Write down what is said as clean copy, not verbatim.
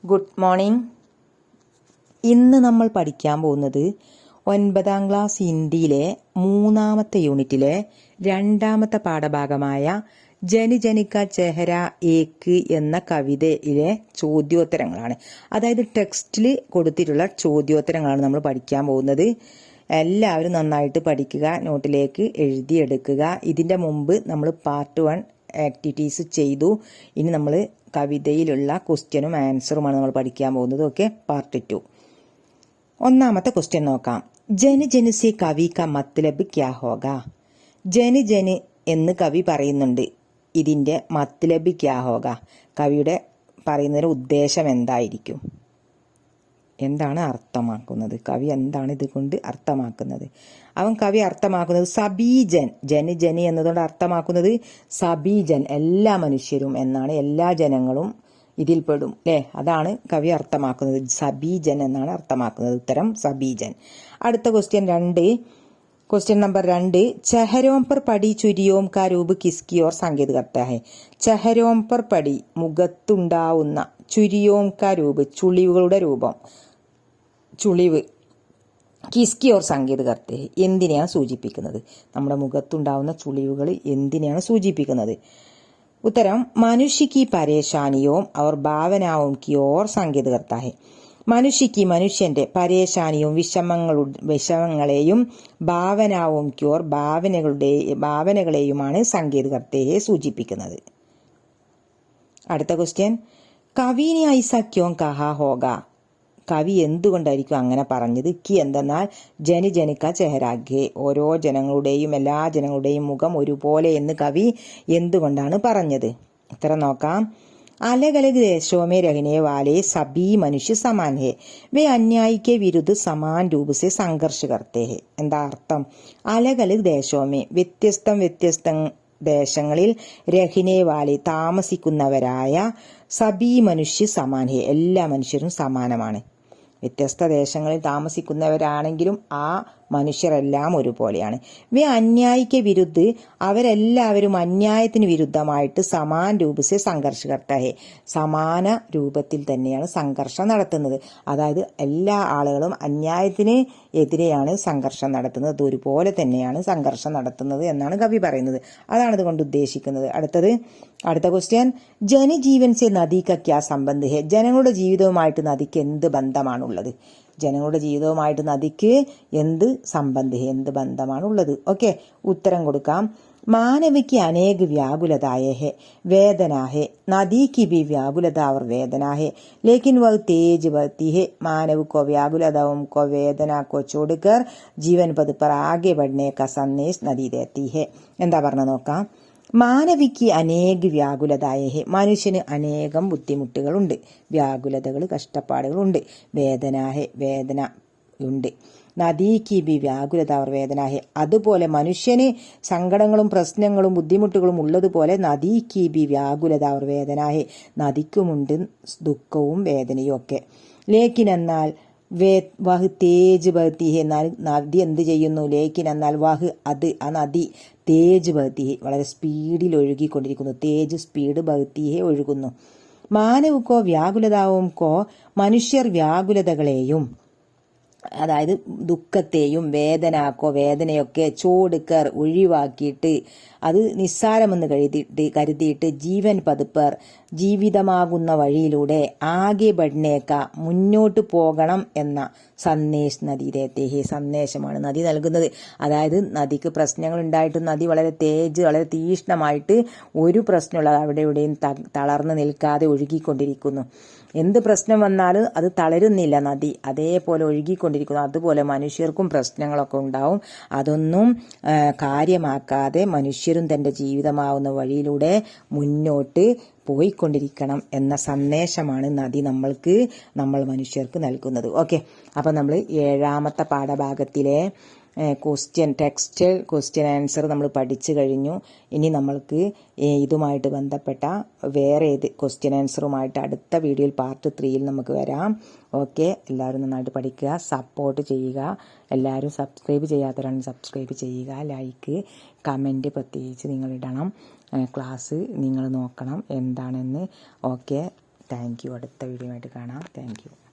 Good morning. ഇന്ന് നമ്മൾ പഠിക്കാൻ പോകുന്നത് 9ാം ക്ലാസ് ഹിന്ദിയിലെ 3ാമത്തെ യൂണിറ്റിലെ 2ാമത്തെ പാഠഭാഗമായ ജനി ജനിക ചെഹര ഏക്ക് എന്ന കവിതയിലെ ചോദ്യോത്തരങ്ങളാണ്. അതായത് ടെക്സ്റ്റിൽ കൊടുത്തിട്ടുള്ള ചോദ്യോത്തരങ്ങളാണ് നമ്മൾ പഠിക്കാൻ പോകുന്നത്. എല്ലാവരും നന്നായിട്ട് പഠിക്കുക, നോട്ടിലേക്ക് എഴുതിയെടുക്കുക. ഇതിൻ്റെ മുമ്പ് നമ്മൾ പാർട്ട് 1 ആക്ടിവിറ്റീസ് ചെയ്തു. ഇനി നമ്മൾ കവിതയിലുള്ള ക്വസ്റ്റ്യനും ആൻസറുമാണ് നമ്മൾ പഠിക്കാൻ പോകുന്നത്. Okay, part 2. ഒന്നാമത്തെ ക്വസ്റ്റ്യൻ നോക്കാം. ജന് ജന് സെ കവി ക മത്ലബ് ക്യാ ഹോഗ. ജന് ജന് എന്ന് കവി പറയുന്നുണ്ട്. ഇതിന്റെ മത്ലബ് ക്യാ ഹോഗ, കവിയുടെ പറയുന്നതിന് ഉദ്ദേശം എന്തായിരിക്കും? എന്താണ് അർത്ഥമാക്കുന്നത്? കവി എന്താണ് ഇതുകൊണ്ട് അർത്ഥമാക്കുന്നത്? കവി അർത്ഥമാക്കുന്നത് സബീജൻ, ജന് ജന് എന്നതുകൊണ്ട് അർത്ഥമാക്കുന്നത് സബീജൻ, എല്ലാ മനുഷ്യരും എന്നാണ്. എല്ലാ ജനങ്ങളും ഇതിൽപ്പെടും അല്ലേ? അതാണ് കവി അർത്ഥമാക്കുന്നത്. സബീജൻ എന്നാണ് അർത്ഥമാക്കുന്നത്. ഉത്തരം സബീജൻ. അടുത്ത ക്വസ്റ്റ്യൻ നമ്പർ 2. ചെഹരോം പർ പടി ചുരിയോം കാ രൂപ് കിസ്കി ഓർ സംഗീത് കർത്താ ഹെ. ചെഹരോം പർ പടി, മുഖത്തുണ്ടാവുന്ന, ചുരിയോം കാ രൂപ്, ചുളിവുകളുടെ രൂപം, ചുളിവ്, കിസ്കി ഓർ സംഗീത് കർത്തേ, എന്തിനെയാണ് സൂചിപ്പിക്കുന്നത്? നമ്മുടെ മുഖത്തുണ്ടാവുന്ന ചുളിവുകൾ എന്തിനെയാണ് സൂചിപ്പിക്കുന്നത്? ഉത്തരം മനുഷ്യ കി പരേശാനിയോം അവർ ഭാവനാവും കി ഓർ സംഗീത് കർത്താ ഹെ. മനുഷ്യക്ക്, മനുഷ്യന്റെ, പരേശാനിയും വിഷമങ്ങളെയും, ഭാവനാവും കി ഓർ ഭാവനകളെയുമാണ് സംഗീത് കർത്തയെ സൂചിപ്പിക്കുന്നത്. അടുത്ത ക്വസ്റ്റ്യൻ. കവി നെ ഐസ ക്യോं കഹാ ഹോഗ. കവി എന്തുകൊണ്ടായിരിക്കും അങ്ങനെ പറഞ്ഞത്? കി എന്തെന്നാൽ ജനി ജനിക ചെഹരാഗെ, ഓരോ ജനങ്ങളുടെയും, എല്ലാ ജനങ്ങളുടെയും മുഖം ഒരുപോലെ എന്ന് കവി എന്തുകൊണ്ടാണ് പറഞ്ഞത്? ഉത്തരം നോക്കാം. अलग अलग देशों में रहने वाले सभी मनुष्य समान है, वे अन्याय के विरुद्ध समान रूप से संघर्ष करते हैं. എന്താ അർത്ഥം? अलग अलग देशों में, വ്യത്യസ്ത ദേശങ്ങളിൽ, രഹിനെ വാലി, താമസിക്കുന്നവരായ, സബി മനുഷ്യ സമാൻ ഹെ, എല്ലാ മനുഷ്യരും സമാനമാണ്. വ്യത്യസ്ത ദേശങ്ങളിൽ താമസിക്കുന്നവരാണെങ്കിലും ആ മനുഷ്യരെല്ലാം ഒരുപോലെയാണ്. അന്യായിക്ക് വിരുദ്ധ, അവരെല്ലാവരും അന്യായത്തിന് വിരുദ്ധമായിട്ട് സമാൻ രൂപസെ സംഘർഷ കർത്താഹെ, സമാന രൂപത്തിൽ തന്നെയാണ് സംഘർഷം നടത്തുന്നത്. അതായത് എല്ലാ ആളുകളും അന്യായത്തിന് എതിരെയാണ് സംഘർഷം നടത്തുന്നത്, ഒരുപോലെ തന്നെയാണ് സംഘർഷം നടത്തുന്നത് എന്നാണ് കവി പറയുന്നത്. അതാണ് ഇതുകൊണ്ട് ഉദ്ദേശിക്കുന്നത്. അടുത്ത ക്വസ്റ്റ്യൻ. ജനജീവൻ സെ നദി ക ക്യാ സംബന്ധ ഹെ. ജനങ്ങളുടെ ജീവിതവുമായിട്ട് നദിക്ക് എന്ത് ബന്ധമാണുള്ളത്? ജനങ്ങളുടെ ജീവിതവുമായിട്ട് നദിക്ക് എന്ത് എന്ത് ബന്ധമാണുള്ളത്? ഓക്കെ, ഉത്തരം കൊടുക്കാം. മാനവിക്ക് അനേക വ്യാകുലതായ ഹെ, വേദന ഹെ. നദി की भी व्याकुलता और वेदना है, लेकिन वह तेज बहती है. मानव को व्याकुलताओं को, वेदना को छोड़कर जीवन पथ पर आगे बढ़ने का संदेश नदी देती है. എന്താ പറഞ്ഞ നോക്കാം. മാനവിക്ക് അനേക വ്യാകുലതായ ഹെ, മനുഷ്യന് അനേകം ബുദ്ധിമുട്ടുകളുണ്ട്, വ്യാകുലതകൾ, കഷ്ടപ്പാടുകളുണ്ട്. വേദന ഹെ, വേദന ഉണ്ട്. നദീക്ക് ബി വ്യാകുലത അവർ വേദന ഹെ, അതുപോലെ മനുഷ്യന് സങ്കടങ്ങളും പ്രശ്നങ്ങളും ബുദ്ധിമുട്ടുകളും ഉള്ളതുപോലെ നദീക്ക് ബി വ്യാകുലത അവർ വേദന ഹെ, നദിക്കുമുണ്ട് ദുഃഖവും വേദനയും ഒക്കെ. ലേക്കിൻ എന്നാൽ വഹ് തേജ് ബഹത്തി ഹെ, എന്നാൽ നദി എന്ത് ചെയ്യുന്നു? ലേക്കിൻ എന്നാൽ വഹ് അത്, ആ നദി, തേജ് ബഹത്തി ഹെ, വളരെ സ്പീഡിൽ ഒഴുകിക്കൊണ്ടിരിക്കുന്നു. തേജ് സ്പീഡ്, ബഹത്തി ഹെ ഒഴുകുന്നു. മാനവുക്കോ വ്യാകുലതാവും കോ, മനുഷ്യർ വ്യാകുലതകളെയും, അതായത് ദുഃഖത്തെയും, വേദനാക്കോ, വേദനയൊക്കെ, ചോടുക്കർ ഒഴിവാക്കിയിട്ട്, അത് നിസ്സാരമെന്ന് കരുതിയിട്ട്, ജീവൻ പതുപ്പർ, ജീവിതമാകുന്ന വഴിയിലൂടെ, ആകെ ബഡ്നേക്ക, മുന്നോട്ട് പോകണം എന്ന സന്ദേശ് നദി ദേത്തെ ഹെ, സന്ദേശമാണ് നദി നൽകുന്നത്. അതായത് നദിക്ക് പ്രശ്നങ്ങൾ ഉണ്ടായിട്ടും നദി വളരെ വളരെ തീഷ്ണമായിട്ട്, ഒരു പ്രശ്നമുള്ള അവിടെ ഇവിടെയും തളർന്നു നിൽക്കാതെ ഒഴുകിക്കൊണ്ടിരിക്കുന്നു. എന്ത് പ്രശ്നം വന്നാലും അത് തളരുന്നില്ല നദി, അതേപോലെ ഒഴുകിക്കൊണ്ടിരിക്കുന്നു. അതുപോലെ മനുഷ്യർക്കും പ്രശ്നങ്ങളൊക്കെ ഉണ്ടാവും, അതൊന്നും കാര്യമാക്കാതെ മനുഷ്യരും തന്റെ ജീവിതമാവുന്ന വഴിയിലൂടെ മുന്നോട്ട് പോയിക്കൊണ്ടിരിക്കണം എന്ന സന്ദേശമാണ് നദി നമ്മൾ മനുഷ്യർക്ക് നൽകുന്നത്. ഓക്കെ, അപ്പൊ നമ്മൾ 7ാമത്തെ പാഠഭാഗത്തിലെ ടെക്സ്റ്റ് ക്വസ്റ്റ്യൻ ആൻസർ നമ്മൾ പഠിച്ചു കഴിഞ്ഞു. ഇനി നമ്മൾക്ക് ഇതുമായിട്ട് ബന്ധപ്പെട്ട വേറെ ഏത് ക്വസ്റ്റ്യൻ ആൻസറുമായിട്ട് അടുത്ത വീഡിയോയിൽ പാർട്ട് 3 നമുക്ക് വരാം. ഓക്കെ, എല്ലാവരും നന്നായിട്ട് പഠിക്കുക, സപ്പോർട്ട് ചെയ്യുക. എല്ലാവരും സബ്സ്ക്രൈബ് ചെയ്യാത്തവരാണെങ്കിൽ സബ്സ്ക്രൈബ് ചെയ്യുക, ലൈക്ക്, കമൻറ്റ് പ്രത്യേകിച്ച് നിങ്ങൾ ഇടണം. ക്ലാസ് നിങ്ങൾ നോക്കണം എന്താണെന്ന്. Okay, thank you. അടുത്ത വീഡിയോ ആയിട്ട് കാണാം. Thank you.